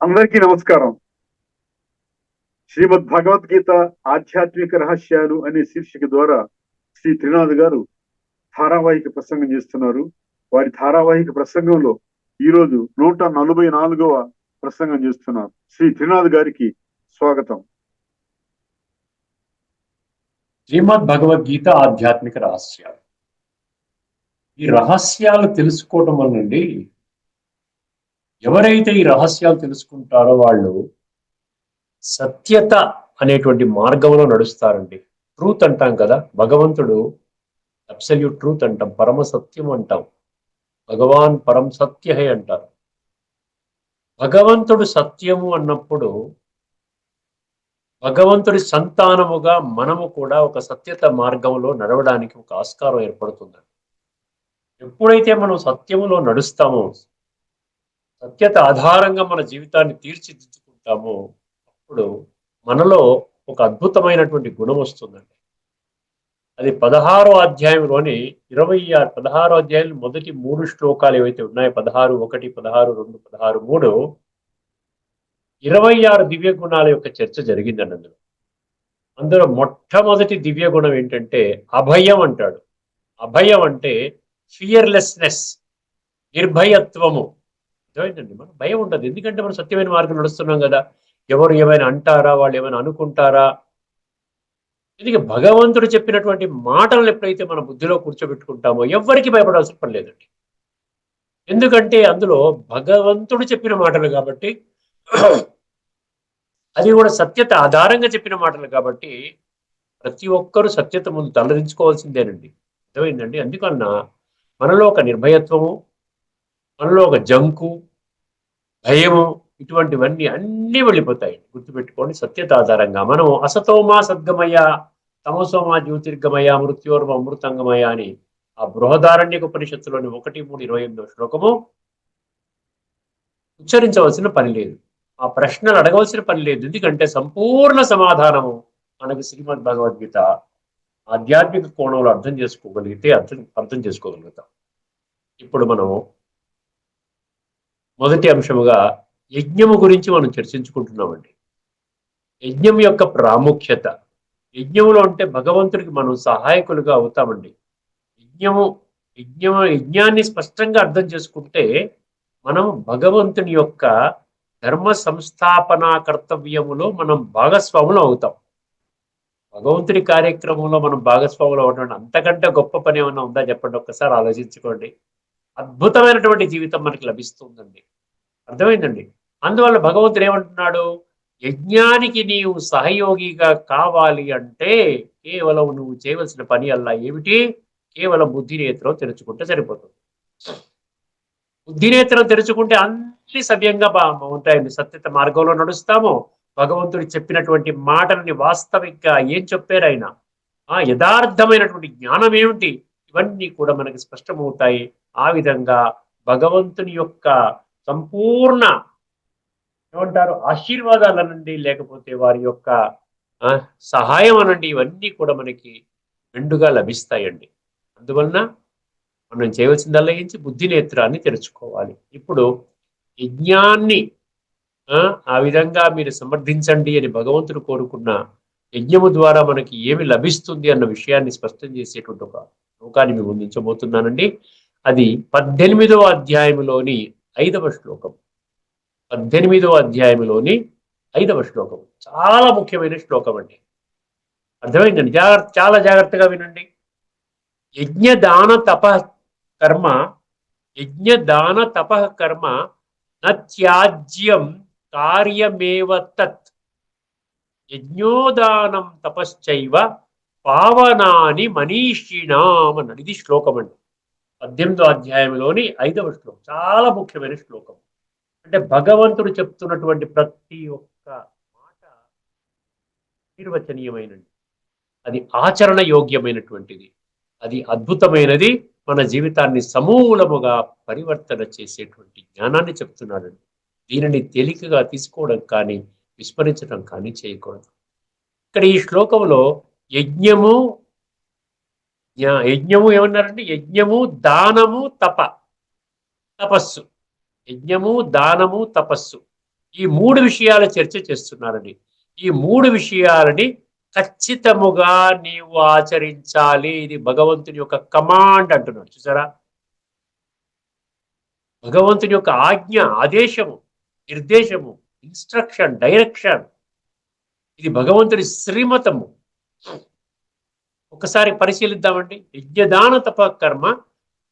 అందరికీ నమస్కారం. శ్రీమద్ భగవద్గీత ఆధ్యాత్మిక రహస్యాలు అనే శీర్షిక ద్వారా శ్రీ త్రినాథ్ గారు ధారావాహిక ప్రసంగం చేస్తున్నారు. వారి ధారావాహిక ప్రసంగంలో ఈరోజు 144వ ప్రసంగం చేస్తున్నారు. శ్రీ త్రినాథ్ గారికి స్వాగతం. శ్రీమద్ భగవద్గీత ఆధ్యాత్మిక రహస్యాలు. ఈ రహస్యాలు తెలుసుకోవడం వల్లండి, ఎవరైతే ఈ రహస్యాలు తెలుసుకుంటారో వాళ్ళు సత్యత అనేటువంటి మార్గంలో నడుస్తారండి. ట్రూత్ అంటాం కదా, భగవంతుడు అబ్సల్యూట్ ట్రూత్ అంటాం, పరమ సత్యం అంటాం, భగవాన్ పరం సత్య హే అంటారు. భగవంతుడు సత్యము అన్నప్పుడు భగవంతుడి సంతానముగా మనము కూడా ఒక సత్యత మార్గంలో నడవడానికి ఒక ఆస్కారం ఏర్పడుతుందండి. ఎప్పుడైతే మనం సత్యములో నడుస్తామో, సత్యత ఆధారంగా మన జీవితాన్ని తీర్చిదిద్దుకుంటామో, అప్పుడు మనలో ఒక అద్భుతమైనటువంటి గుణం వస్తుందండి. అది 16వ అధ్యాయంలోని 16వ అధ్యాయం మొదటి 3 శ్లోకాలు ఏవైతే ఉన్నాయో, 16:1, 16:2, 16:3, 26 దివ్య గుణాల యొక్క చర్చ జరిగిందండి. అందులో మొట్టమొదటి దివ్య గుణం ఏంటంటే అభయం అంటాడు. అభయం అంటే ఫియర్లెస్నెస్, నిర్భయత్వము. అర్థమైందండి, మనం భయం ఉండదు. ఎందుకంటే మనం సత్యమైన మార్గం నడుస్తున్నాం కదా. ఎవరు ఏమైనా అంటారా, వాళ్ళు ఏమైనా అనుకుంటారా, ఎందుకంటే భగవంతుడు చెప్పినటువంటి మాటలను ఎప్పుడైతే మన బుద్ధిలో కూర్చోబెట్టుకుంటామో ఎవ్వరికి భయపడాల్సిన పని లేదండి. ఎందుకంటే అందులో భగవంతుడు చెప్పిన మాటలు కాబట్టి, అది కూడా సత్యత ఆధారంగా చెప్పిన మాటలు కాబట్టి ప్రతి ఒక్కరూ సత్యత ముందు తలదించుకోవాల్సిందేనండి. అర్థమైందండి. అందుకన్నా మనలో ఒక నిర్భయత్వము, మనలో ఒక జంకు, భయము, ఇటువంటివన్నీ అన్నీ వెళ్ళిపోతాయి. గుర్తుపెట్టుకోండి, సత్యత ఆధారంగా మనం అసతోమా సద్గమయ, తమసోమా జ్యోతిర్గమయ, మృత్యోర్మ అమృతంగమయ అని ఆ బృహదారణ్యక ఉపనిషత్తులోని 1:3:28 శ్లోకము ఉచ్చరించవలసిన పని లేదు. ఆ ప్రశ్నలు అడగవలసిన పని లేదు. ఎందుకంటే సంపూర్ణ సమాధానము మనకు శ్రీమద్ భగవద్గీత ఆధ్యాత్మిక కోణంలో అర్థం చేసుకోగలిగితే అర్థం చేసుకోగలుగుతాం. ఇప్పుడు మనం మొదటి అంశముగా యజ్ఞము గురించి మనం చర్చించుకుంటున్నామండి. యజ్ఞం యొక్క ప్రాముఖ్యత. యజ్ఞములో అంటే భగవంతుడికి మనం సహాయకులుగా అవుతామండి. యజ్ఞాన్ని స్పష్టంగా అర్థం చేసుకుంటే మనం భగవంతుని యొక్క ధర్మ సంస్థాపన కర్తవ్యములో మనం భాగస్వాములు అవుతాం. భగవంతుడి కార్యక్రమంలో మనం భాగస్వాములు అవడం అంతకంటే గొప్ప పని ఏమైనా ఉందా చెప్పండి, ఒక్కసారి ఆలోచించుకోండి. అద్భుతమైనటువంటి జీవితం మనకి లభిస్తుందండి. అర్థమైందండి. అందువల్ల భగవంతుడు ఏమంటున్నాడు, యజ్ఞానికి నీవు సహయోగిగా కావాలి అంటే కేవలం నువ్వు చేయవలసిన పని అల్లా ఏమిటి, కేవలం బుద్ధినేత్రం తెరుచుకుంటే సరిపోతుంది. బుద్ధినేత్రం తెరుచుకుంటే అన్ని సవ్యంగా ఉంటాయండి. సత్యత మార్గంలో నడుస్తాము. భగవంతుడు చెప్పినటువంటి మాటలని వాస్తవికంగా ఏం చెప్పారు ఆయన, యథార్థమైనటువంటి జ్ఞానం ఏమిటి, ఇవన్నీ కూడా మనకి స్పష్టమవుతాయి. ఆ విధంగా భగవంతుని యొక్క సంపూర్ణ ఏమంటారు ఆశీర్వాదాలు అనండి, లేకపోతే వారి యొక్క సహాయం అనండి, ఇవన్నీ కూడా మనకి మెండుగా లభిస్తాయండి. అందువలన మనం చేయవలసిందల్లా ఏంచి బుద్ధి నేత్రాన్ని తెరుచుకోవాలి. ఇప్పుడు యజ్ఞాన్ని ఆ విధంగా మీరు సమర్థించండి అని భగవంతుడు కోరుకున్న యజ్ఞము ద్వారా మనకి ఏమి లభిస్తుంది అన్న విషయాన్ని స్పష్టం చేసేటువంటి ఒక శ్లోకాన్ని మేము ముందుంచబోతున్నానండి. అది 18వ అధ్యాయంలోని 5వ శ్లోకం. 18వ అధ్యాయంలోని 5వ శ్లోకం చాలా ముఖ్యమైన శ్లోకం అండి. అర్థమైందండి. చాలా జాగ్రత్తగా వినండి. యజ్ఞదాన తప కర్మ, యజ్ఞదాన తప కర్మ నత్యాజ్యం కార్యమేవ తత్, యజ్ఞోదానం తపశ్చైవ పావనాని మనీషిణాం అన్నాడు. ఇది శ్లోకం అండి. 18వ అధ్యాయంలోని 5వ శ్లోకం చాలా ముఖ్యమైన శ్లోకం. అంటే భగవంతుడు చెప్తున్నటువంటి ప్రతి ఒక్క మాట నిర్వచనీయమైనది, అది ఆచరణ యోగ్యమైనటువంటిది, అది అద్భుతమైనది, మన జీవితాన్ని సమూలముగా పరివర్తన చేసేటువంటి జ్ఞానాన్ని చెప్తున్నాడండి. దీనిని తేలికగా తీసుకోవడం కానీ విస్మరించడం కానీ చేయకూడదు. ఇక్కడ ఈ శ్లోకంలో యజ్ఞము ఏమన్నారంటే యజ్ఞము దానము తపస్సు. యజ్ఞము దానము తపస్సు ఈ 3 విషయాల చర్చ చేస్తున్నారండి. ఈ 3 విషయాలని ఖచ్చితముగా నీవు ఆచరించాలి. ఇది భగవంతుని యొక్క కమాండ్ అంటున్నాడు. చూసారా? భగవంతుని యొక్క ఆజ్ఞ, ఆదేశము, నిర్దేశము, ఇన్స్ట్రక్షన్, డైరెక్షన్. ఇది భగవంతుని శ్రీమతము. ఒకసారి పరిశీలిద్దామండి. యజ్ఞదాన తప కర్మ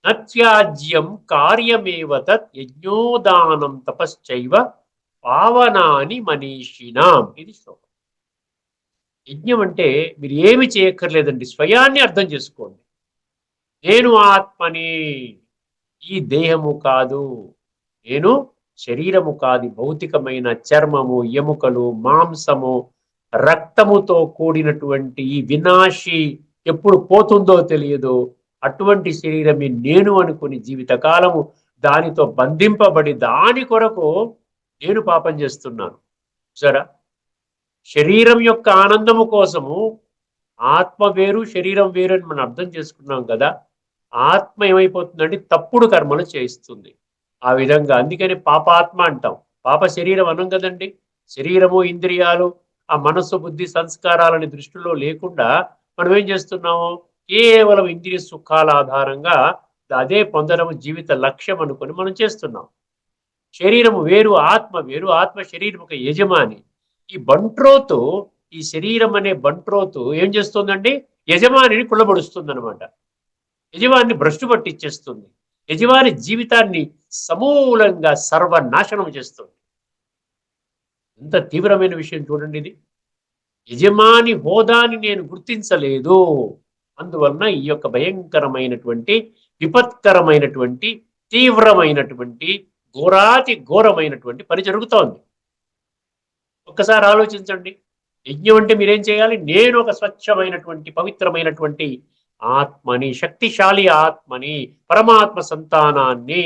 నత్యాజ్యం కార్యమేవ తత్ యజ్ఞోదానం తపశ్చైవ పావనాని మనీషినాం. ఇది శ్లోకం. యజ్ఞం అంటే మీరు ఏమి చేయక్కర్లేదండి, స్వయాన్ని అర్థం చేసుకోండి. నేను ఆత్మని, ఈ దేహము కాదు, నేను శరీరము కాదు, భౌతికమైన చర్మము, ఎముకలు, మాంసము, రక్తముతో కూడినటువంటి ఈ వినాశి ఎప్పుడు పోతుందో తెలియదు అటువంటి శరీరమే నేను అనుకుని జీవితకాలము దానితో బంధింపబడి దాని కొరకు నేను పాపం చేస్తున్నాను. సరే, శరీరం యొక్క ఆనందము కోసము ఆత్మ వేరు, శరీరం వేరు అని మనం అర్థం చేసుకున్నాం కదా. ఆత్మ ఏమైపోతుందంటే తప్పుడు కర్మలు చేయిస్తుంది. ఆ విధంగా అందుకని పాపాత్మ అంటాం. పాప శరీరం అనం కదండి. శరీరము, ఇంద్రియాలు, ఆ మనస్సు, బుద్ధి, సంస్కారాలని దృష్టిలో లేకుండా మనం ఏం చేస్తున్నాము, కేవలం ఇంద్రియ సుఖాల ఆధారంగా అదే పొందడం జీవిత లక్ష్యం అనుకొని మనం చేస్తున్నాం. శరీరము వేరు, ఆత్మ వేరు. ఆత్మ శరీరం ఒక యజమాని. ఈ బంట్రోతు, ఈ శరీరం అనే బంట్రోతు ఏం చేస్తుందండి, యజమానిని కుళ్ళబడుస్తుంది అనమాట. యజమాని భ్రష్టు పట్టించేస్తుంది. యజమాని జీవితాన్ని సమూలంగా సర్వనాశనం చేస్తుంది. ఎంత తీవ్రమైన విషయం చూడండి ఇది. యజమాని హోదాని నేను గుర్తించలేదు, అందువలన ఈ యొక్క భయంకరమైనటువంటి, విపత్కరమైనటువంటి, తీవ్రమైనటువంటి, ఘోరాతి ఘోరమైనటువంటి పని జరుగుతోంది. ఒక్కసారి ఆలోచించండి. యజ్ఞం అంటే మీరేం చేయాలి, నేను ఒక స్వచ్ఛమైనటువంటి, పవిత్రమైనటువంటి ఆత్మని, శక్తిశాలి ఆత్మని, పరమాత్మ సంతానాన్ని,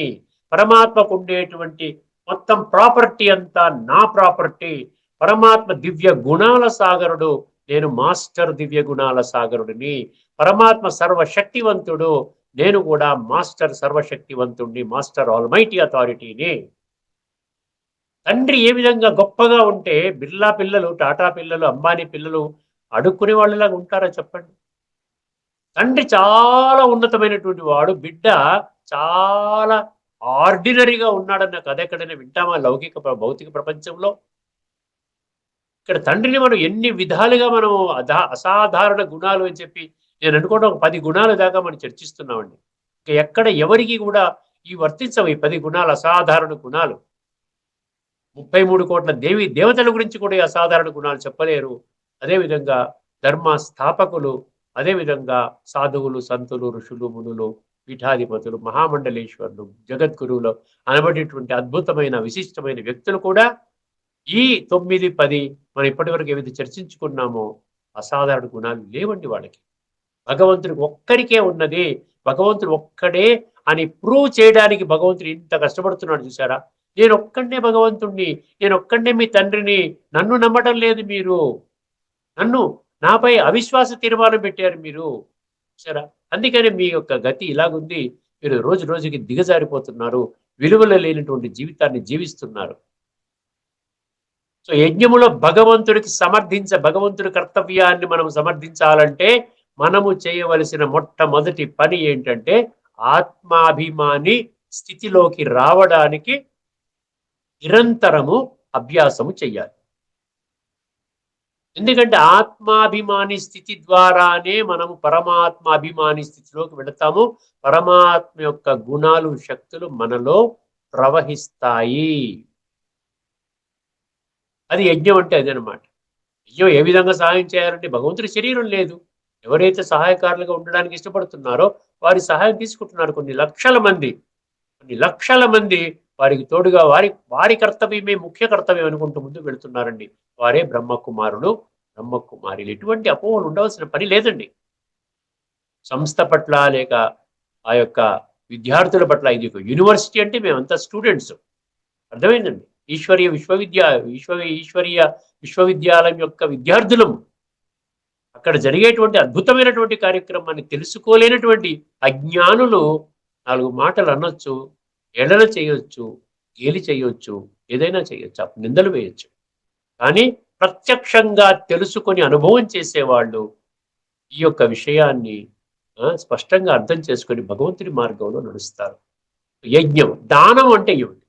పరమాత్మకు ఉండేటువంటి మొత్తం ప్రాపర్టీ అంతా నా ప్రాపర్టీ. పరమాత్మ దివ్య గుణాల సాగరుడు, నేను మాస్టర్ దివ్య గుణాల సాగరుడిని. పరమాత్మ సర్వశక్తివంతుడు, నేను కూడా మాస్టర్ సర్వశక్తివంతుడిని, మాస్టర్ ఆల్మైటీ అథారిటీని. తండ్రి ఏ విధంగా గొప్పగా ఉంటే బిర్లా పిల్లలు, టాటా పిల్లలు, అంబానీ పిల్లలు అడుక్కునే వాళ్ళలాగా ఉంటారా చెప్పండి. తండ్రి చాలా ఉన్నతమైనటువంటి వాడు, బిడ్డ చాలా ఆర్డినరీగా ఉన్నాడన్న కథ ఎక్కడైనా వింటామా లౌకిక భౌతిక ప్రపంచంలో? ఇక్కడ తండ్రిని మనం ఎన్ని విధాలుగా మనం అసాధారణ గుణాలు అని చెప్పి నేను అనుకోవడం 10 గుణాల దాకా మనం చర్చిస్తున్నామండి. ఇంకా ఎక్కడ ఎవరికి కూడా ఈ వర్తించవు ఈ 10 గుణాలు, అసాధారణ గుణాలు. 33 కోట్ల దేవతల గురించి కూడా ఈ అసాధారణ గుణాలు చెప్పలేరు. అదేవిధంగా ధర్మ స్థాపకులు, అదేవిధంగా సాధువులు, సంతులు, ఋషులు, మునులు, పీఠాధిపతులు, మహామండలేశ్వరులు, జగద్గురువులు అనబడేటువంటి అద్భుతమైన విశిష్టమైన వ్యక్తులు కూడా ఈ 9, 10 మనం ఇప్పటివరకు ఏవైతే చర్చించుకున్నామో అసాధారణ గుణాలు లేవండి వాళ్ళకి. భగవంతుడికి ఒక్కడికే ఉన్నది, భగవంతుడు ఒక్కడే అని ప్రూవ్ చేయడానికి భగవంతుడు ఇంత కష్టపడుతున్నాడు చూసారా. నేను ఒక్కడే భగవంతుణ్ణి, నేను ఒక్కడే మీ తండ్రిని, నన్ను నమ్మటం లేదు మీరు, నన్ను నాపై అవిశ్వాస తీర్మానం పెట్టారు మీరు సరే. అందుకని మీ యొక్క గతి ఇలాగుంది. మీరు రోజు రోజుకి దిగజారిపోతున్నారు, విలువలు లేనటువంటి జీవితాన్ని జీవిస్తున్నారు. సో యజ్ఞములో భగవంతుడి కర్తవ్యాన్ని మనం సమర్థించాలంటే మనము చేయవలసిన మొట్టమొదటి పని ఏంటంటే ఆత్మాభిమాని స్థితిలోకి రావడానికి నిరంతరము అభ్యాసము చెయ్యాలి. ఎందుకంటే ఆత్మాభిమాని స్థితి ద్వారానే మనము పరమాత్మాభిమాని స్థితిలోకి వెళతాము. పరమాత్మ యొక్క గుణాలు, శక్తులు మనలో ప్రవహిస్తాయి. అది యజ్ఞం అంటే అదనమాట. యజ్ఞం ఏ విధంగా సహాయం చేయాలంటే భగవంతుడి శరీరం లేదు. ఎవరైతే సహాయకారులుగా ఉండడానికి ఇష్టపడుతున్నారో వారి సహాయం తీసుకుంటున్నారు కొన్ని లక్షల మంది వారికి తోడుగా వారి కర్తవ్యమే ముఖ్య కర్తవ్యం అనుకుంటూ ముందుకు వెళుతున్నారండి. వారే బ్రహ్మకుమారులు, బ్రహ్మకుమారులు. ఎటువంటి అపోహలు ఉండవలసిన పని లేదండి. సంస్థ పట్ల లేక ఆ యొక్క విద్యార్థుల పట్ల, ఇది ఒక యూనివర్సిటీ అంటే మేమంతా స్టూడెంట్స్, అర్థమైందండి. ఈశ్వరీయ విశ్వవిద్యాలయం యొక్క విద్యార్థులము. అక్కడ జరిగేటువంటి అద్భుతమైనటువంటి కార్యక్రమాన్ని తెలుసుకోలేనటువంటి అజ్ఞానులు 4 మాటలు అనొచ్చు, ఎడల చేయొచ్చు, గేలి చేయొచ్చు, ఏదైనా చేయొచ్చు, నిందలు వేయొచ్చు. కానీ ప్రత్యక్షంగా తెలుసుకొని అనుభవం చేసేవాళ్ళు ఈ యొక్క విషయాన్ని స్పష్టంగా అర్థం చేసుకొని భగవంతుడి మార్గంలో నడుస్తారు. యజ్ఞం, దానం అంటే ఏమిటి?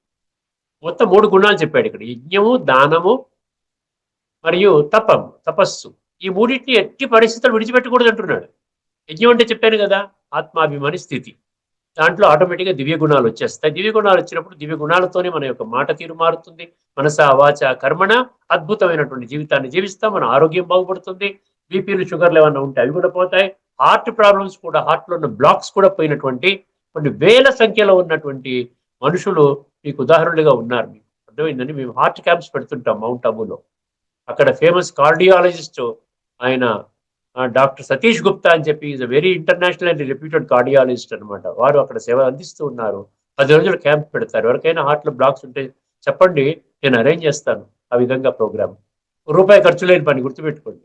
మొత్తం 3 గుణాలు చెప్పాడు ఇక్కడ. యజ్ఞము, దానము మరియు తపస్సు. ఈ మూడింటిని ఎట్టి పరిస్థితులు విడిచిపెట్టకూడదు అంటున్నాడు. యజ్ఞం అంటే చెప్పాను కదా, ఆత్మాభిమాని స్థితి. దాంట్లో ఆటోమేటిక్గా దివ్య గుణాలు వచ్చేస్తాయి. దివ్య గుణాలు వచ్చినప్పుడు దివ్య గుణాలతోనే మన యొక్క మాట తీరు మారుతుంది. మనస వాచ కర్మణ అద్భుతమైనటువంటి జీవితాన్ని జీవిస్తాం. మన ఆరోగ్యం బాగుపడుతుంది. బీపీలు, షుగర్లు ఏమన్నా ఉంటే అవి కూడా పోతాయి. హార్ట్ ప్రాబ్లమ్స్ కూడా, హార్ట్లో ఉన్న బ్లాక్స్ కూడా పోయినటువంటి కొన్ని వేల సంఖ్యలో ఉన్నటువంటి మనుషులు మీకు ఉదాహరణలుగా ఉన్నారు. మీకు అర్థమైందని మేము హార్ట్ క్యాంప్స్ పెడుతుంటాం మౌంట్ అబూలో. అక్కడ ఫేమస్ కార్డియాలజిస్ట్ ఆయన డాక్టర్ సతీష్ గుప్తా అని చెప్పి is a very international and reputed cardiologist అనమాట. వారు అక్కడ సేవ అందిస్తూ ఉన్నారు. 10 రోజులు క్యాంప్ పెడతారు. ఎవరికైనా హార్ట్లో బ్లాక్స్ ఉంటే చెప్పండి, నేను అరేంజ్ చేస్తాను ఆ విధంగా ప్రోగ్రామ్. రూపాయి ఖర్చు లేని పని, గుర్తుపెట్టుకోండి.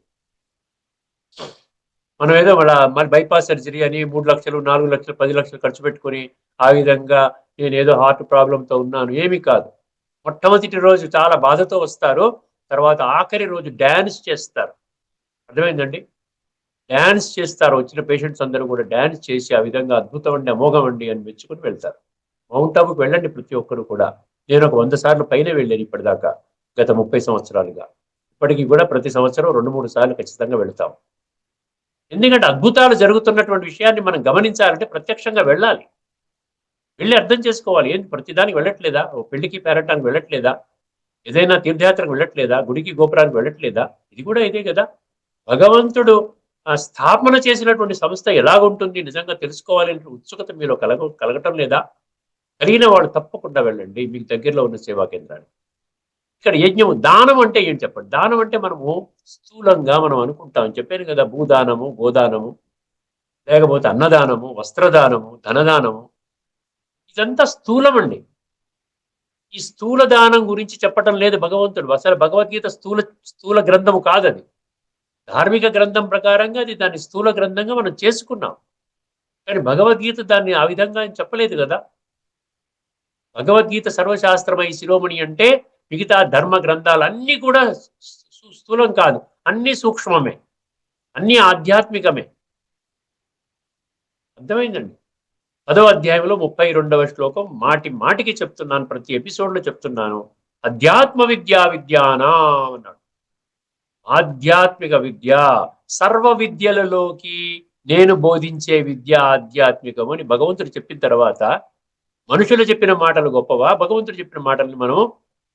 మనం ఏదో మన బైపాస్ సర్జరీ అని 3 లక్షలు, 4 లక్షలు, 10 లక్షలు ఖర్చు పెట్టుకొని ఆ విధంగా నేను ఏదో హార్ట్ ప్రాబ్లంతో ఉన్నాను, ఏమీ కాదు. మొట్టమొదటి రోజు చాలా బాధతో వస్తారు. తర్వాత ఆఖరి రోజు డ్యాన్స్ చేస్తారు. అర్థమైందండి? డ్యాన్స్ చేస్తారు. వచ్చిన పేషెంట్స్ అందరూ కూడా డ్యాన్స్ చేసి ఆ విధంగా అద్భుతం అండి, అమోఘం అండి అని మెచ్చుకుని వెళ్తారు. మౌంట్ ఆబుకి వెళ్ళండి ప్రతి ఒక్కరు కూడా. నేను ఒక 100 సార్లు పైన వెళ్ళాను ఇప్పటిదాకా, గత 30 సంవత్సరాలుగా. ఇప్పటికీ కూడా ప్రతి సంవత్సరం 2-3 సార్లు ఖచ్చితంగా వెళ్తాం. ఎందుకంటే అద్భుతాలు జరుగుతున్నటువంటి విషయాన్ని మనం గమనించాలంటే ప్రత్యక్షంగా వెళ్ళాలి. వెళ్ళి అర్థం చేసుకోవాలి. ఏంటి ప్రతిదానికి వెళ్ళట్లేదా? ఓ పెళ్లికి, పేరటానికి వెళ్ళట్లేదా? ఏదైనా తీర్థయాత్రకు వెళ్ళట్లేదా? గుడికి, గోపురానికి వెళ్ళట్లేదా? ఇది కూడా ఇదే కదా. భగవంతుడు స్థాపన చేసినటువంటి సంస్థ ఎలాగుంటుంది నిజంగా తెలుసుకోవాలనే ఉత్సుకత మీలో కలగటం లేదా? కలిగిన వాళ్ళు తప్పకుండా వెళ్ళండి మీకు దగ్గరలో ఉన్న సేవా కేంద్రానికి. ఇక్కడ యజ్ఞము, దానం అంటే ఏం చెప్పండి? దానం అంటే మనము స్థూలంగా మనం అనుకుంటాం. చెప్పాను కదా, భూదానము, గోదానము, లేకపోతే అన్నదానము, వస్త్రదానము, ధనదానము, ఇదంతా స్థూలం అండి. ఈ స్థూల దానం గురించి చెప్పటం లేదు భగవంతుడు. అసలు భగవద్గీత స్థూల గ్రంథము కాదది. ధార్మిక గ్రంథం ప్రకారంగా అది దాన్ని స్థూల గ్రంథంగా మనం చేసుకున్నాం. కానీ భగవద్గీత దాన్ని ఆ విధంగా చెప్పలేదు కదా. భగవద్గీత సర్వశాస్త్రమై శిరోమణి అంటే మిగతా ధర్మ గ్రంథాలన్నీ కూడా స్థూలం కాదు, అన్ని సూక్ష్మమే, అన్ని ఆధ్యాత్మికమే. అర్థమైందండి? 10వ అధ్యాయంలో 32వ శ్లోకం మాటి మాటికి చెప్తున్నాను, ప్రతి ఎపిసోడ్లో చెప్తున్నాను. అధ్యాత్మ విద్యానాం అన్నాడు. ఆధ్యాత్మిక విద్య, సర్వ విద్యలలోకి నేను బోధించే విద్య ఆధ్యాత్మికం అని భగవంతుడు చెప్పిన తర్వాత మనుషులు చెప్పిన మాటలు గొప్పవా, భగవంతుడు చెప్పిన మాటల్ని మనం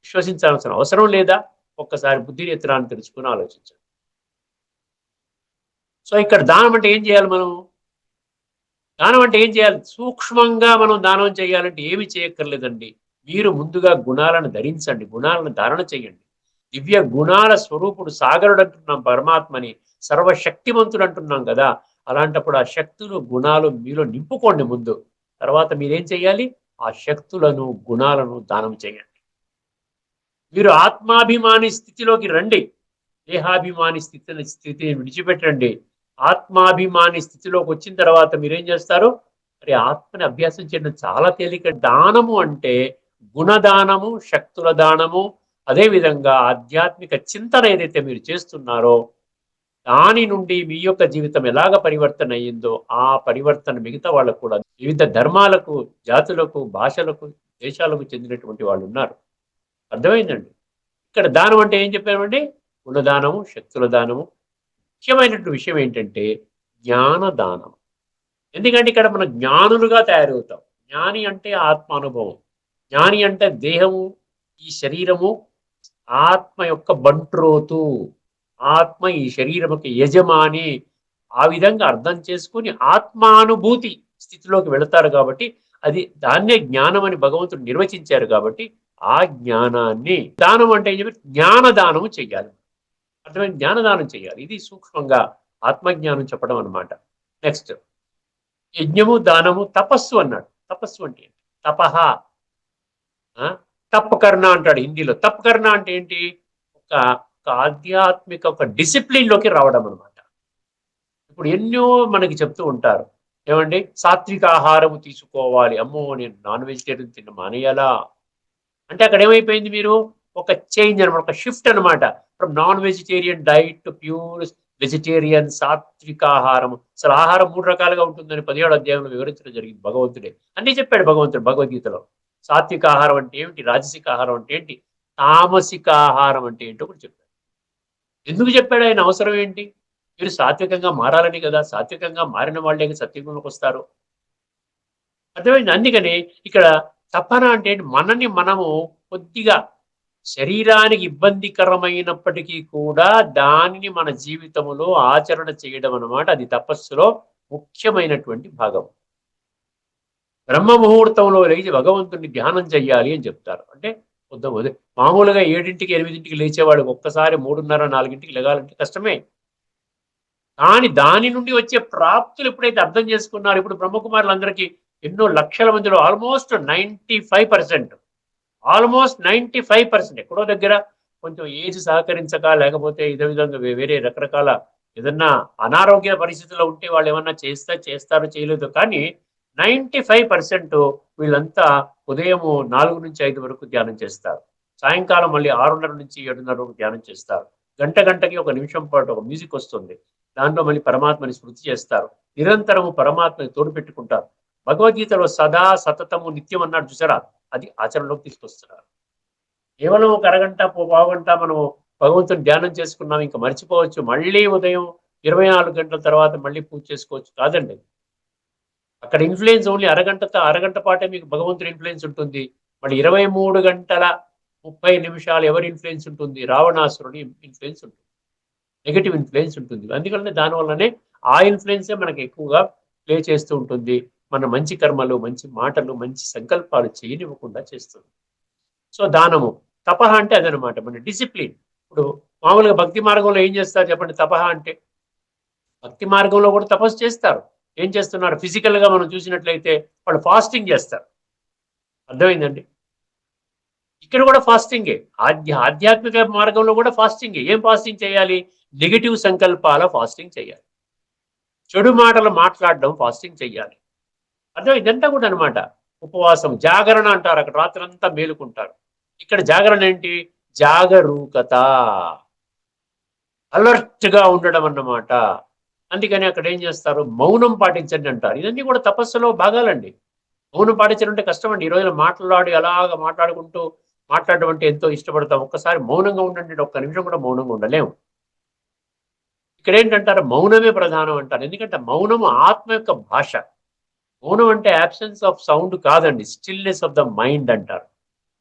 విశ్వసించాల్సిన అవసరం లేదా? ఒక్కసారి బుద్ధి నేత్రాన్ని తెలుసుకుని ఆలోచించండి. సో ఇక్కడ దానం అంటే ఏం చేయాలి? మనం దానం అంటే ఏం చేయాలి? సూక్ష్మంగా మనం దానం చేయాలంటే ఏమి చేయక్కర్లేదండి. మీరు ముందుగా గుణాలను ధరించండి, గుణాలను ధారణ చేయండి. దివ్య గుణాల స్వరూపుడు సాగరుడు అంటున్నాం పరమాత్మని, సర్వశక్తివంతుడు అంటున్నాం కదా. అలాంటప్పుడు ఆ శక్తులు, గుణాలు మీలో నింపుకోండి ముందు. తర్వాత మీరేం చేయాలి? ఆ శక్తులను, గుణాలను దానం చేయండి. మీరు ఆత్మాభిమాని స్థితిలోకి రండి. దేహాభిమాని స్థితిని విడిచిపెట్టండి. ఆత్మాభిమాని స్థితిలోకి వచ్చిన తర్వాత మీరేం చేస్తారు? మరి ఆత్మని అభ్యాసం చేయడం చాలా తేలిక. దానము అంటే గుణదానము, శక్తుల దానము, అదేవిధంగా ఆధ్యాత్మిక చింతన ఏదైతే మీరు చేస్తున్నారో దాని నుండి మీ యొక్క జీవితం ఎలాగ పరివర్తన అయ్యిందో ఆ పరివర్తన మిగతా వాళ్ళకు కూడా, వివిధ ధర్మాలకు, జాతులకు, భాషలకు, దేశాలకు చెందినటువంటి వాళ్ళు ఉన్నారు. అర్థమైందండి? ఇక్కడ దానం అంటే ఏం చెప్పామండి? గుణదానము, శక్తుల దానము. ముఖ్యమైనటువంటి విషయం ఏంటంటే జ్ఞానదానం. ఎందుకంటే ఇక్కడ మనం జ్ఞానులుగా తయారవుతాం. జ్ఞాని అంటే ఆత్మ అనుభవం. జ్ఞాని అంటే దేహము, ఈ శరీరము ఆత్మ యొక్క బంట్రోతు, ఆత్మ ఈ శరీరముకి యజమాని, ఆ విధంగా అర్థం చేసుకుని ఆత్మానుభూతి స్థితిలోకి వెళతారు. కాబట్టి అది దాన్నే జ్ఞానం అని భగవంతుడు నిర్వచించారు. కాబట్టి ఆ జ్ఞానాన్ని దానం అంటే ఏం చెప్పి జ్ఞానదానము చెయ్యాలి. అర్థమైన జ్ఞానదానం చేయాలి. ఇది సూక్ష్మంగా ఆత్మజ్ఞానం చెప్పడం అనమాట. నెక్స్ట్ యజ్ఞము, దానము, తపస్సు అన్నాడు. తపస్సు అంటే ఏంటి? తపహ, తప్పకర్ణ అంటాడు హిందీలో. తప్పకర్ణ అంటే ఏంటి? ఒక ఆధ్యాత్మిక ఒక డిసిప్లిన్లోకి రావడం అనమాట. ఇప్పుడు ఎన్నో మనకి చెప్తూ ఉంటారు, ఏమండి సాత్విక ఆహారము తీసుకోవాలి. అమ్మో నేను నాన్ వెజిటేరియన్ తిన్న మానేయాలా? అంటే అక్కడ ఏమైపోయింది, మీరు ఒక చేంజ్ అనమాట, ఒక షిఫ్ట్ అనమాట. From non vegetarian diet to pure vegetarian సాత్విక ఆహారం. అసలు ఆహారం 3 రకాలుగా ఉంటుందని 17వ అధ్యాయంలో వివరించడం జరిగింది భగవంతుడే. అన్ని చెప్పాడు భగవంతుడు భగవద్గీతలో. సాత్విక ఆహారం అంటే ఏమిటి, రాజసిక ఆహారం అంటే ఏంటి, తామసిక ఆహారం అంటే ఏంటో కూడా చెప్పాడు. ఎందుకు చెప్పాడు ఆయన, అవసరం ఏంటి? మీరు సాత్వికంగా మారాలని కదా, సాత్వికంగా మారిన వాళ్ళే సత్యుగంలోకి వస్తారు. అర్థమైంది. అందుకని ఇక్కడ తపన అంటే ఏంటి? మనని మనము కొద్దిగా శరీరానికి ఇబ్బందికరమైనప్పటికీ కూడా దానిని మన జీవితంలో ఆచరణ చేయడం అన్నమాట. అది తపస్సులో ముఖ్యమైనటువంటి భాగం. బ్రహ్మ ముహూర్తంలో లేచి భగవంతుని ధ్యానం చెయ్యాలి అని చెప్తారు. అంటే మామూలుగా 7ంటికి 8ంటికి లేచేవాడు ఒక్కసారి 3:30 4ంటికి లెగాలంటే కష్టమే. కానీ దాని నుండి వచ్చే ప్రాప్తులు ఎప్పుడైతే అర్థం చేసుకున్నారు, ఇప్పుడు బ్రహ్మకుమారులందరికీ ఎన్నో లక్షల మందిలో ఆల్మోస్ట్ 95%, ఆల్మోస్ట్ 95%, ఎక్కడో దగ్గర కొంచెం ఏజ్ సహకరించక, లేకపోతే ఇదే విధంగా వేరే రకరకాల ఏదన్నా అనారోగ్య పరిస్థితుల్లో ఉంటే వాళ్ళు ఏమన్నా చేస్తారు చేయలేదు. కానీ 95% వీళ్ళంతా ఉదయం 4 నుంచి 5 వరకు ధ్యానం చేస్తారు. సాయంకాలం మళ్ళీ 6:30 నుంచి 7:30 వరకు ధ్యానం చేస్తారు. గంటకి 1 నిమిషం పాటు ఒక మ్యూజిక్ వస్తుంది. దాంట్లో మళ్ళీ పరమాత్మని స్మృతి చేస్తారు. నిరంతరము పరమాత్మని తోడు పెట్టుకుంటారు. భగవద్గీతలో సదా సతతము నిత్యం అన్నాడు చూసారా, అది ఆచరణలోకి తీసుకొస్తున్నారు. కేవలం ఒక అరగంట పావుగంట మనం భగవంతుని ధ్యానం చేసుకున్నాం, ఇంకా మర్చిపోవచ్చు, మళ్ళీ ఉదయం 24 గంటల తర్వాత మళ్ళీ పూజ చేసుకోవచ్చు కాదండి. అక్కడ ఇన్ఫ్లుయెన్స్ ఓన్లీ అరగంట పాటే మీకు భగవంతుడి ఇన్ఫ్లుయెన్స్ ఉంటుంది. మళ్ళీ 23 గంటల 30 నిమిషాలు ఎవరి ఇన్ఫ్లుయెన్స్ ఉంటుంది? రావణాసురుని ఇన్ఫ్లుయెన్స్ ఉంటుంది, నెగటివ్ ఇన్ఫ్లుయెన్స్ ఉంటుంది. అందువల్లనే దానివల్లనే ఆ ఇన్ఫ్లుయెన్సే మనకి ఎక్కువగా ప్లే చేస్తూ ఉంటుంది. మన మంచి కర్మలు, మంచి మాటలు, మంచి సంకల్పాలు చేయనివ్వకుండా చేస్తుంది. సో దానము, తపహ అంటే అదనమాట, మన డిసిప్లిన్. ఇప్పుడు మామూలుగా భక్తి మార్గంలో ఏం చేస్తారు చెప్పండి? తపహ అంటే భక్తి మార్గంలో కూడా తపస్సు చేస్తారు. ఏం చేస్తున్నారు? ఫిజికల్ గా మనం చూసినట్లయితే వాళ్ళు ఫాస్టింగ్ చేస్తారు. అర్థమైందండి? ఇక్కడ కూడా ఫాస్టింగే. ఆధ్యాత్మిక మార్గంలో కూడా ఫాస్టింగే. ఏం ఫాస్టింగ్ చేయాలి? నెగిటివ్ సంకల్పాల ఫాస్టింగ్ చేయాలి. చెడు మాటలు మాట్లాడడం ఫాస్టింగ్ చేయాలి. అర్థం ఇదంతా కూడా అనమాట. ఉపవాసం, జాగరణ అంటారు. అక్కడ రాత్రంతా మేలుకుంటారు. ఇక్కడ జాగరణ ఏంటి? జాగరూకత, అలర్ట్ గా ఉండడం అన్నమాట. అందుకని అక్కడ ఏం చేస్తారు? మౌనం పాటించండి అంటారు. ఇవన్నీ కూడా తపస్సులో భాగాలండి. మౌనం పాటించడం అంటే కష్టం అండి. ఈ రోజున మాట్లాడి అలాగా మాట్లాడడం అంటే ఎంతో ఇష్టపడతాం. ఒక్కసారి మౌనంగా ఉండండి, 1 నిమిషం కూడా మౌనంగా ఉండలేము. ఇక్కడ ఏంటంటారు? మౌనమే ప్రధానం అంటారు. ఎందుకంటే మౌనము ఆత్మ యొక్క భాష. మౌనం అంటే యాబ్సెన్స్ ఆఫ్ సౌండ్ కాదండి, స్టిల్నెస్ ఆఫ్ ద మైండ్ అంటారు.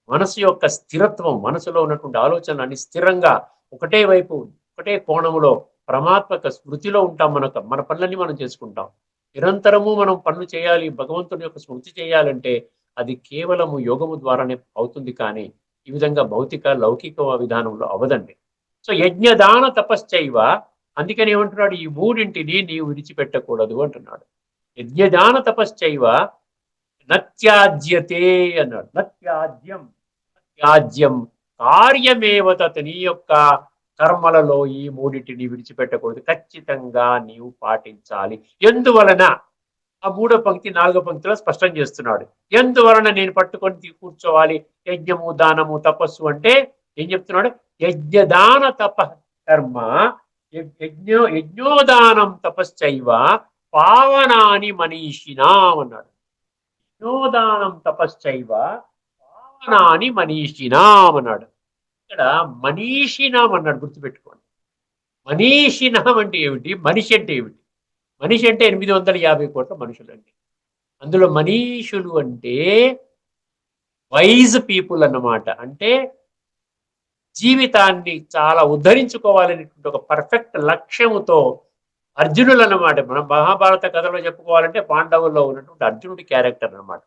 మనసు యొక్క స్థిరత్వం, మనసులో ఉన్నటువంటి ఆలోచనలన్నీ స్థిరంగా ఒకటే వైపు, ఒకటే కోణములో పరమాత్మక స్మృతిలో ఉంటాం. మన పనులన్నీ మనం చేసుకుంటాం. నిరంతరము మనం పనులు చేయాలి, భగవంతుని యొక్క స్మృతి చేయాలంటే అది కేవలము యోగము ద్వారానే అవుతుంది. కానీ ఈ విధంగా భౌతిక లౌకిక విధానంలో అవదండి. సో యజ్ఞదాన తపశ్చైవ, అందుకని ఏమంటున్నాడు? ఈ 3ంటిని నీవు విడిచిపెట్టకూడదు అంటున్నాడు. యజ్ఞదాన తపశ్చైవ నత్యాజ్యతే అన్నాడు. నత్యాజ్యం కార్యమేవ తత్, నీ యొక్క కర్మలలో ఈ 3ంటిని విడిచిపెట్టకూడదు, ఖచ్చితంగా నీవు పాటించాలి. ఎందువలన? ఆ 3వ పంక్తి 4వ పంక్తిలో స్పష్టం చేస్తున్నాడు. ఎందువలన నేను పట్టుకొని కూర్చోవాలి? యజ్ఞము, దానము, తపస్సు అంటే ఏం చెప్తున్నాడు? యజ్ఞదాన తప కర్మ, యజ్ఞోదానం తపశ్చైవ పావనాని మనీషినాం అన్నాడు. యజ్ఞోదానం తపశ్చైవ పావనాని మనీషినాం అన్నాడు. ఇక్కడ మనీషినాం అన్నాడు, గుర్తుపెట్టుకోండి. మనీషినాం అంటే ఏమిటి? మనిషి అంటే ఏమిటి? మనిషి అంటే 850 కోట్ల మనుషులండి. అందులో మనీషులు అంటే వైజ్ పీపుల్ అన్నమాట. అంటే జీవితాన్ని చాలా ఉద్ధరించుకోవాలనేటువంటి ఒక పర్ఫెక్ట్ లక్ష్యముతో అర్జునులు అన్నమాట. మనం మహాభారత కథలో చెప్పుకోవాలంటే పాండవుల్లో ఉన్నటువంటి అర్జునుడి క్యారెక్టర్ అన్నమాట.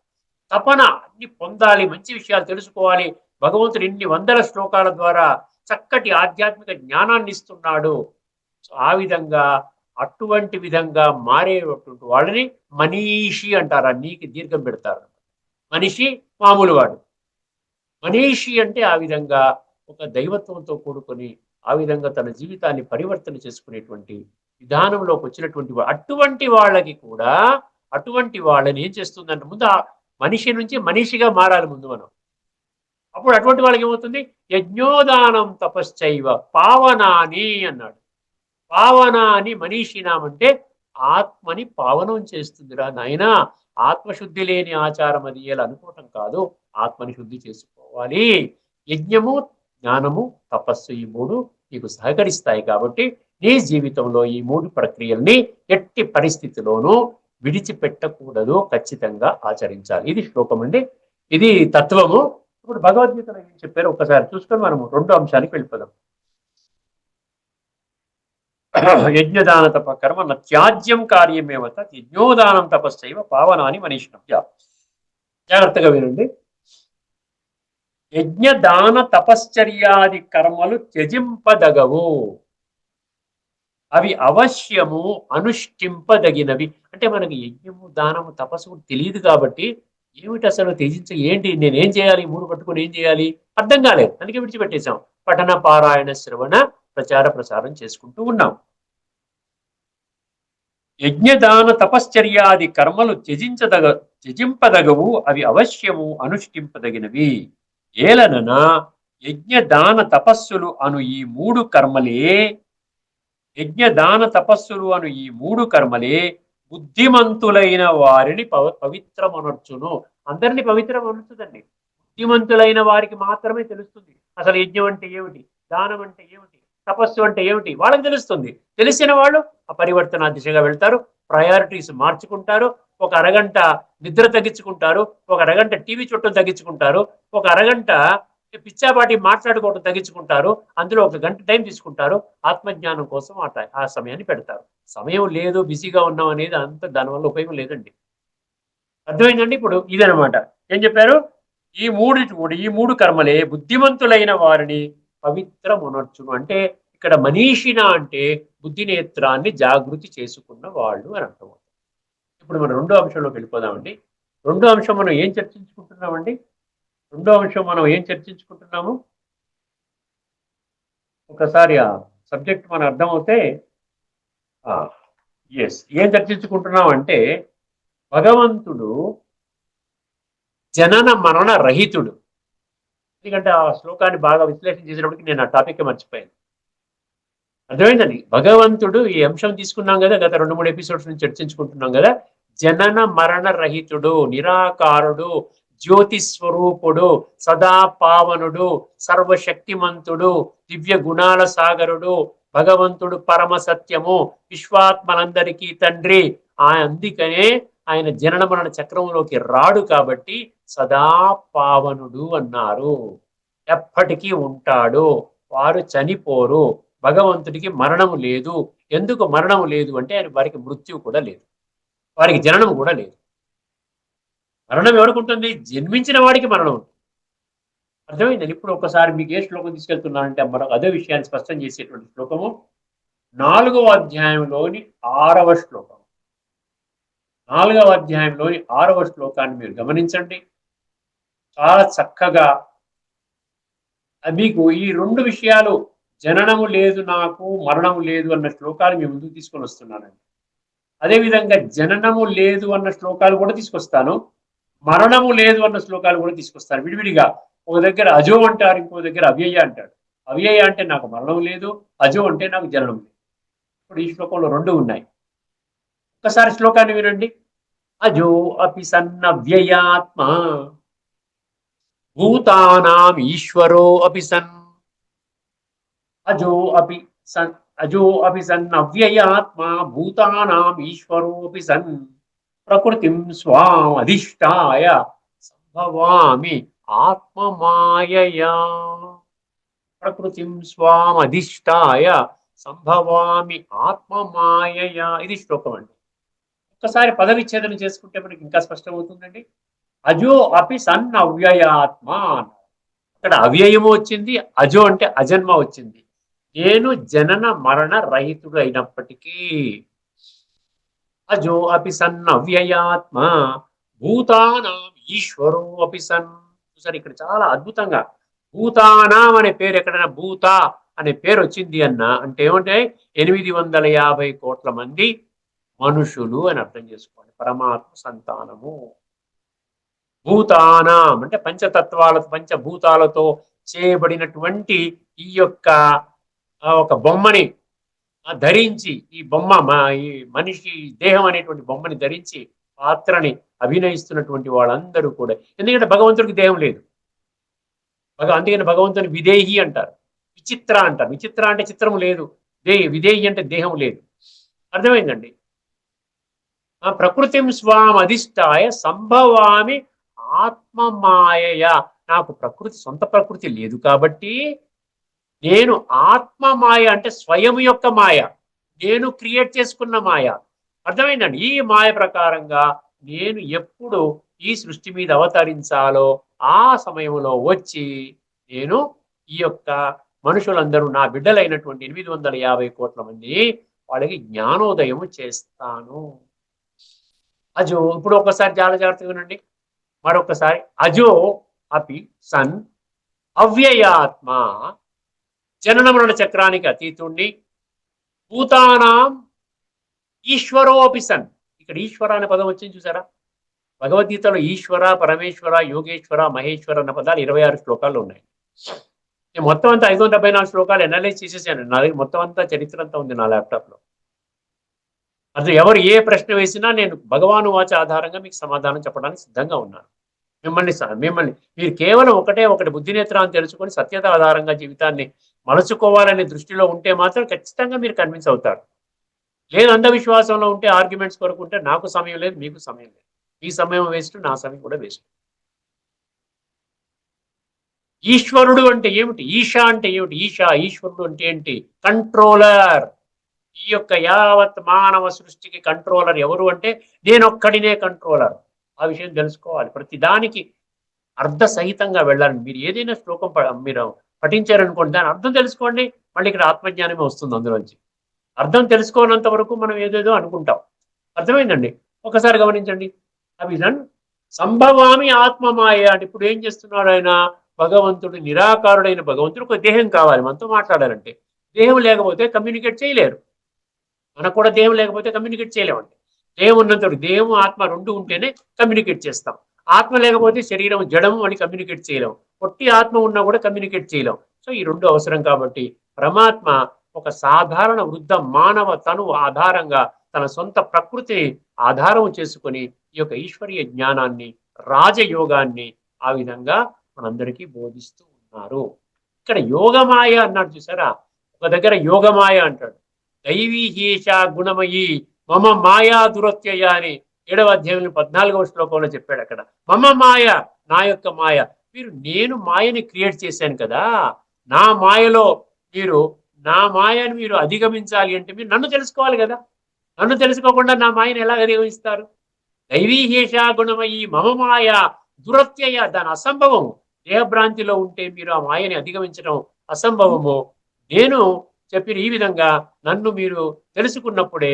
తపన అన్ని పొందాలి, మంచి విషయాలు తెలుసుకోవాలి. భగవంతుడు ఇన్ని వందల శ్లోకాల ద్వారా చక్కటి ఆధ్యాత్మిక జ్ఞానాన్ని ఇస్తున్నాడు. సో ఆ విధంగా, అటువంటి విధంగా మారేటువంటి వాళ్ళని మనీషి అంటారు. నీకు దీర్ఘం పెడతారు. మనిషి మామూలు వాడు. మనీషి అంటే ఆ విధంగా ఒక దైవత్వంతో కూడుకొని ఆ విధంగా తన జీవితాన్ని పరివర్తన చేసుకునేటువంటి విధానంలోకి వచ్చినటువంటి అటువంటి వాళ్ళకి కూడా, అటువంటి వాళ్ళని ఏం చేస్తుందంటే ముందు ఆ మనిషి నుంచి మనిషిగా మారాలి. ముందు మనం అప్పుడు అటువంటి వాళ్ళకి ఏమవుతుంది? యజ్ఞోదానం తపశ్చైవ పావనాని అన్నాడు. పావనాని మనీషినాం అంటే ఆత్మని పావనం చేస్తుందిరా నాయనా. ఆత్మశుద్ధి లేని ఆచారం అది ఎలా అనుకోవటం కాదు, ఆత్మని శుద్ధి చేసుకోవాలి. యజ్ఞము, జ్ఞానము, తపస్సు ఈ మూడు నీకు సహకరిస్తాయి కాబట్టి నీ జీవితంలో ఈ మూడు ప్రక్రియల్ని ఎట్టి పరిస్థితిలోనూ విడిచిపెట్టకూడదు, ఖచ్చితంగా ఆచరించాలి. ఇది శ్లోకం అండి, ఇది తత్వము. ఇప్పుడు భగవద్గీతలో ఏం చెప్పారో ఒకసారి చూసుకొని మనము రెండో అంశానికి వెళ్ళిపోదాం. యజ్ఞదాన తప కర్మ న త్యాజ్యం కార్యమేవ తత్ యజ్ఞోదానం తపశ్చైవ పావనాని మనీషిణవ్య. జాగ్రత్తగా వినండి. యజ్ఞదాన తపశ్చర్యాది కర్మలు త్యజింపదగవు, అవి అవశ్యము అనుష్ఠింపదగినవి. అంటే మనకి యజ్ఞము, దానము, తపస్సు తెలియదు కాబట్టి ఏమిటి అసలు ఏంటి, నేనేం చేయాలి, మూడు పట్టుకుని ఏం చేయాలి అర్థం కాలేదు, అందుకే విడిచిపెట్టేశాం. పఠన, పారాయణ, శ్రవణ, ప్రచార ప్రసారం చేసుకుంటూ ఉన్నాం. యజ్ఞదాన తపశ్చర్యాది కర్మలు త్యజింపదగవు, అవి అవశ్యము అనుష్ఠింపదగినవి. ఏలనన యజ్ఞదాన తపస్సులు అను ఈ మూడు కర్మలే బుద్ధిమంతులైన వారిని పవిత్రమనర్చును. అందరినీ పవిత్రమనర్చుదండి. బుద్ధిమంతులైన వారికి మాత్రమే తెలుస్తుంది అసలు యజ్ఞం అంటే ఏమిటి, దానం అంటే ఏమిటి, తపస్సు అంటే ఏమిటి వాళ్ళకి తెలుస్తుంది. తెలిసిన వాళ్ళు ఆ పరివర్తన దిశగా వెళ్తారు, ప్రయారిటీస్ మార్చుకుంటారు. ఒక అరగంట నిద్ర తగ్గించుకుంటారు, ఒక అరగంట టీవీ చుట్టూ తగ్గించుకుంటారు, ఒక అరగంట పిచ్చాపాటి మాట్లాడుకోవడం తగ్గించుకుంటారు, అందులో ఒక గంట టైం తీసుకుంటారు, ఆత్మజ్ఞానం కోసం ఆ సమయాన్ని పెడతారు. సమయం లేదు, బిజీగా ఉన్నాం అనేది అంత దానివల్ల ఉపయోగం లేదండి. అర్థమైందండి? ఇప్పుడు ఇదనమాట. ఏం చెప్పారు? ఈ మూడు కర్మలే బుద్ధిమంతులైన వారిని పవిత్రమునర్చును. అంటే ఇక్కడ మనీషిన అంటే బుద్ధి నేత్రాన్ని జాగృతి చేసుకున్న వాళ్ళు అని అర్థం. ఇప్పుడు మనం రెండో అంశంలోకి వెళ్ళిపోదామండి. రెండో అంశం మనం ఏం చర్చించుకుంటున్నాము? ఒకసారి ఆ సబ్జెక్ట్ మనం అర్థమవుతే ఏం చర్చించుకుంటున్నాం అంటే భగవంతుడు జనన మరణ రహితుడు. ఎందుకంటే ఆ శ్లోకాన్ని బాగా విశ్లేషణ చేసినప్పటికీ నేను ఆ టాపిక్ మర్చిపోయాను. అర్థమైందండి? భగవంతుడు ఈ అంశం తీసుకున్నాం కదా, గత 2-3 ఎపిసోడ్స్ నుంచి చర్చించుకుంటున్నాం కదా. జనన మరణ రహితుడు, నిరాకారుడు, జ్యోతి స్వరూపుడు, సదా పావనుడు, సర్వశక్తిమంతుడు, దివ్య గుణాల సాగరుడు, భగవంతుడు పరమ సత్యము, విశ్వాత్మలందరికీ తండ్రి. అందుకనే ఆయన జనన మరణ చక్రంలోకి రాడు కాబట్టి సదా పావనుడు అన్నారు. ఎప్పటికీ ఉంటాడు, వారు చనిపోరు. భగవంతుడికి మరణము లేదు. ఎందుకు మరణము లేదు అంటే వారికి మృత్యు కూడా లేదు, వారికి జననం కూడా లేదు. మరణం ఎవరికి ఉంటుంది? జన్మించిన వాడికి మరణం ఉంటుంది. అర్థమైందండి? ఇప్పుడు ఒకసారి మీకు ఏ శ్లోకం తీసుకెళ్తున్నానంటే మరొక అదే విషయాన్ని స్పష్టం చేసేటువంటి శ్లోకము 4వ అధ్యాయంలోని 6వ శ్లోకం. 4వ అధ్యాయంలోని 6వ శ్లోకాన్ని మీరు గమనించండి. చాలా చక్కగా మీకు ఈ రెండు విషయాలు, జననము లేదు నాకు, మరణము లేదు అన్న శ్లోకాలు మీ ముందుకు తీసుకొని వస్తున్నానండి. అదేవిధంగా జననము లేదు అన్న శ్లోకాలు కూడా తీసుకొస్తాను, మరణము లేదు అన్న శ్లోకాలు కూడా తీసుకొస్తాను విడివిడిగా. ఒక దగ్గర అజో అంటారు, ఇంకో దగ్గర అవ్యయ అంటాడు. అవ్యయ అంటే నాకు మరణం లేదు, అజో అంటే నాకు జననం లేదు. ఇప్పుడు ఈ శ్లోకంలో రెండు ఉన్నాయి. ఒక్కసారి శ్లోకాన్ని వినండి. అజో అపి సన్నవ్యయాత్మ భూతానాం ఈశ్వరో అపి సన్. అజో అపి సన్ అవ్యయాత్మ భూతానాం ఈశ్వరోపి సన్ ప్రకృతిం స్వాం అధిష్టాయ సంభవామి ఆత్మమాయయా. ప్రకృతిం స్వాం అధిష్టాయ సంభవామి ఆత్మమాయయా. ఇది శ్లోకం అండి. ఒక్కసారి పదవిచ్ఛేదన చేసుకుంటే మనకి ఇంకా స్పష్టమవుతుందండి. అజో అపి సన్ అవ్యయాత్మ. ఇక్కడ అవ్యయము వచ్చింది, అజో అంటే అజన్మ వచ్చింది. నేను జనన మరణ రహితుడు అయినప్పటికీ అజో అపి సన్ అవ్యయాత్మ భూతానాం ఈశ్వరో అపి సన్. చూసారు, ఇక్కడ చాలా అద్భుతంగా భూతానాం అనే పేరు ఎక్కడైనా భూత అనే పేరు వచ్చింది అంటే ఏమంటే 850 కోట్ల మంది మనుషులు అని అర్థం చేసుకోండి, పరమాత్మ సంతానము. భూతానాం అంటే పంచతత్వాల పంచభూతాలతో చేయబడినటువంటి ఈ యొక్క ఒక బొమ్మని ధరించి ఈ బొమ్మ ఈ మనిషి దేహం అనేటువంటి బొమ్మని ధరించి పాత్రని అభినయిస్తున్నటువంటి వాళ్ళందరూ కూడా, ఎందుకంటే భగవంతుడికి దేహం లేదు. అందుకని భగవంతుని విదేహి అంటారు, విచిత్ర అంటారు. విచిత్ర అంటే చిత్రము లేదు, విదేహి అంటే దేహం లేదు. అర్థమైందండి. ఆ ప్రకృతిం స్వాం అధిష్టాయ సంభవామి ఆత్మమాయ. నాకు ప్రకృతి సొంత ప్రకృతి లేదు కాబట్టి నేను ఆత్మమాయ అంటే స్వయం యొక్క మాయ, నేను క్రియేట్ చేసుకున్న మాయ. అర్థమైందండి. ఈ మాయ ప్రకారంగా నేను ఎప్పుడు ఈ సృష్టి మీద అవతరించాలో ఆ సమయంలో వచ్చి నేను ఈ యొక్క మనుషులందరూ నా బిడ్డలైనటువంటి 850 కోట్ల మంది వాళ్ళకి జ్ఞానోదయం చేస్తాను. అజో ఇప్పుడు ఒకసారి చాలా జాగ్రత్తగా వినండి. మరొకసారి అజో అపి సన్ అవ్యయాత్మ జనన మరణ చక్రానికి అతీతుణ్ణి భూతానాం ఈశ్వరోపి సన్. ఇక్కడ ఈశ్వర అనే పదం వచ్చింది చూసారా? భగవద్గీతలో ఈశ్వర, పరమేశ్వర, యోగేశ్వర, మహేశ్వర అన్న పదాలు 26 శ్లోకాల్లో ఉన్నాయి. నేను మొత్తం అంతా 574 శ్లోకాలు ఎనలైజ్ చేసేసాను. నా దగ్గర మొత్తం అంతా చరిత్ర అంతా ఉంది నా ల్యాప్టాప్లో. అసలు ఎవరు ఏ ప్రశ్న వేసినా నేను భగవాను వాచ ఆధారంగా మీకు సమాధానం చెప్పడానికి సిద్ధంగా ఉన్నాను. మిమ్మల్ని మీరు కేవలం ఒకటి బుద్ధినేత్రాన్ని తెలుసుకొని సత్యత ఆధారంగా జీవితాన్ని మలుచుకోవాలనే దృష్టిలో ఉంటే మాత్రం ఖచ్చితంగా మీరు కన్విన్స్ అవుతారు. లేదు అంధవిశ్వాసంలో ఉంటే, ఆర్గ్యుమెంట్స్ కొరకు ఉంటే నాకు సమయం లేదు, మీకు సమయం లేదు. మీ సమయం వేస్ట్, నా సమయం కూడా వేస్ట్. ఈశ్వరుడు అంటే ఏమిటి? ఈశా అంటే ఏమిటి? ఈశ్వరుడు అంటే ఏంటి? కంట్రోలర్. ఈ యొక్క యావత్ మానవ సృష్టికి కంట్రోలర్ ఎవరు అంటే నేనొక్కడినే కంట్రోలర్. ఆ విషయం తెలుసుకోవాలి. ప్రతి దానికి అర్థ సహితంగా వెళ్ళాలి. మీరు ఏదైనా శ్లోకం మీరు పఠించారనుకోండి, దాని అర్థం తెలుసుకోండి, మళ్ళీ ఇక్కడ ఆత్మజ్ఞానమే వస్తుంది అందులోంచి. అర్థం తెలుసుకోనంత వరకు మనం ఏదేదో అనుకుంటాం. అర్థమైందండి. ఒకసారి గమనించండి. అభిజన్ సంభవామి ఆత్మమాయ అంటే ఇప్పుడు ఏం చేస్తున్నాడు ఆయన? భగవంతుడు, నిరాకారుడైన భగవంతుడు ఒక దేహం కావాలి మనతో మాట్లాడాలంటే. దేహం లేకపోతే కమ్యూనికేట్ చేయలేరు. మనకు కూడా దేహం లేకపోతే కమ్యూనికేట్ చేయలేమండి. దేహం ఉన్నంత దేహం ఆత్మ రెండు ఉంటేనే కమ్యూనికేట్ చేస్తాం. ఆత్మ లేకపోతే శరీరం జడము అని కమ్యూనికేట్ చేయలేం. పొట్టి ఆత్మ ఉన్నా కూడా కమ్యూనికేట్ చేయలేం. సో ఈ రెండు అవసరం కాబట్టి పరమాత్మ ఒక సాధారణ వృద్ధ మానవ తను ఆధారంగా తన సొంత ప్రకృతిని ఆధారం చేసుకొని ఈ యొక్క ఈశ్వరీయ జ్ఞానాన్ని, రాజయోగాన్ని ఆ విధంగా మనందరికీ బోధిస్తూ ఉన్నారు. ఇక్కడ యోగమాయ అన్నాడు చూసారా? ఒక దగ్గర యోగమాయ అంటాడు, దైవీ హీషా గుణమయి మమ మాయా దురత్యయ అని 7వ అధ్యాయం 14వ శ్లోకంలో చెప్పాడు. అక్కడ మమ మాయ, నా యొక్క మాయ. నేను మాయని క్రియేట్ చేశాను కదా, నా మాయలో నా మాయను మీరు అధిగమించాలి అంటే మీరు నన్ను తెలుసుకోవాలి కదా. నన్ను తెలుసుకోకుండా నా మాయను ఎలా అధిగమిస్తారు? దైవీహేషా గుణమయి మమ మాయ దురత్యయ, దాని అసంభవము. దేహభ్రాంతిలో ఉంటే మీరు ఆ మాయని అధిగమించడం అసంభవము. నేను చెప్పిన ఈ విధంగా నన్ను మీరు తెలుసుకున్నప్పుడే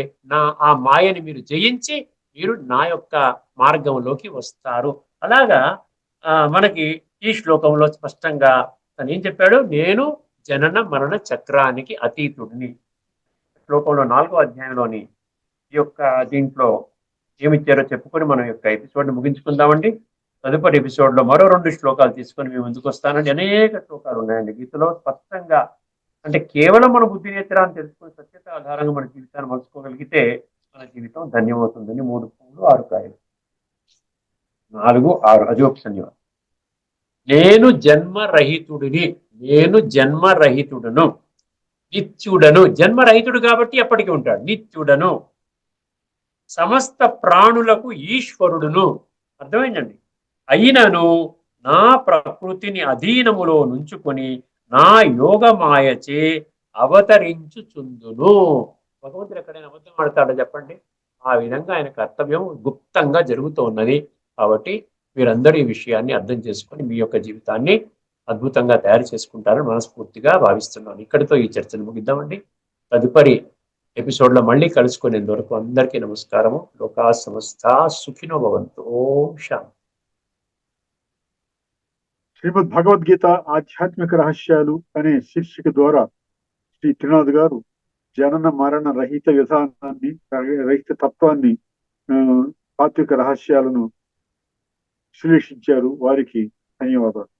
ఆ మాయని మీరు జయించి మీరు నా యొక్క మార్గంలోకి వస్తారు. అలాగా మనకి ఈ శ్లోకంలో స్పష్టంగా తను ఏం చెప్పాడు? నేను జనన మరణ చక్రానికి అతీతుడిని. శ్లోకంలో 4వ అధ్యాయంలోని ఈ యొక్క దీంట్లో ఏమిచ్చారో చెప్పుకొని మనం యొక్క ఎపిసోడ్ని ముగించుకుందామండి. తదుపరి ఎపిసోడ్లో మరో 2 శ్లోకాలు తీసుకొని మేము ముందుకు వస్తానండి. అనేక శ్లోకాలు ఉన్నాయండి గీతలో స్పష్టంగా. అంటే కేవలం మన బుద్ధి నేత్రాన్ని తెలుసుకుని సత్యత ఆధారంగా మన జీవితాన్ని మలుచుకోగలిగితే మన జీవితం ధన్యమవుతుందని 3 పువ్వులు 6 కాయలు. 4, 6 అజోపసన్యం. నేను జన్మరహితుడిని, నేను జన్మరహితుడను, నిత్యుడను. జన్మరహితుడు కాబట్టి ఎప్పటికీ ఉంటాడు. నిత్యుడను, సమస్త ప్రాణులకు ఈశ్వరుడును. అర్థమైందండి. అయినను నా ప్రకృతిని అధీనములో నుంచుకొని నా యోగమాయచే అవతరించుచుందును. భగవంతుడు ఎక్కడైనా అబద్ధం ఆడతాడో చెప్పండి? ఆ విధంగా ఆయన కర్తవ్యం గుప్తంగా జరుగుతూ ఉన్నది. కాబట్టి మీరందరూ ఈ విషయాన్ని అర్థం చేసుకొని మీ యొక్క జీవితాన్ని అద్భుతంగా తయారు చేసుకుంటారని మనస్ఫూర్తిగా భావిస్తున్నాను. ఇక్కడితో ఈ చర్చను ముగిద్దామండి. తదుపరి ఎపిసోడ్లో మళ్ళీ కలుసుకునేంత వరకు అందరికీ నమస్కారము. లోకా సమస్తా సుఖినో భవంతు. ఓం శాంతి. శ్రీమద్ భగవద్గీత ఆధ్యాత్మిక రహస్యాలు అనే శీర్షిక ద్వారా శ్రీ త్రినాథ్ గారు జనన మరణ రహిత విధానాన్ని, రహిత తత్వాన్ని, తాత్విక రహస్యాలను విశ్లేషించారు. వారికి ధన్యవాదాలు.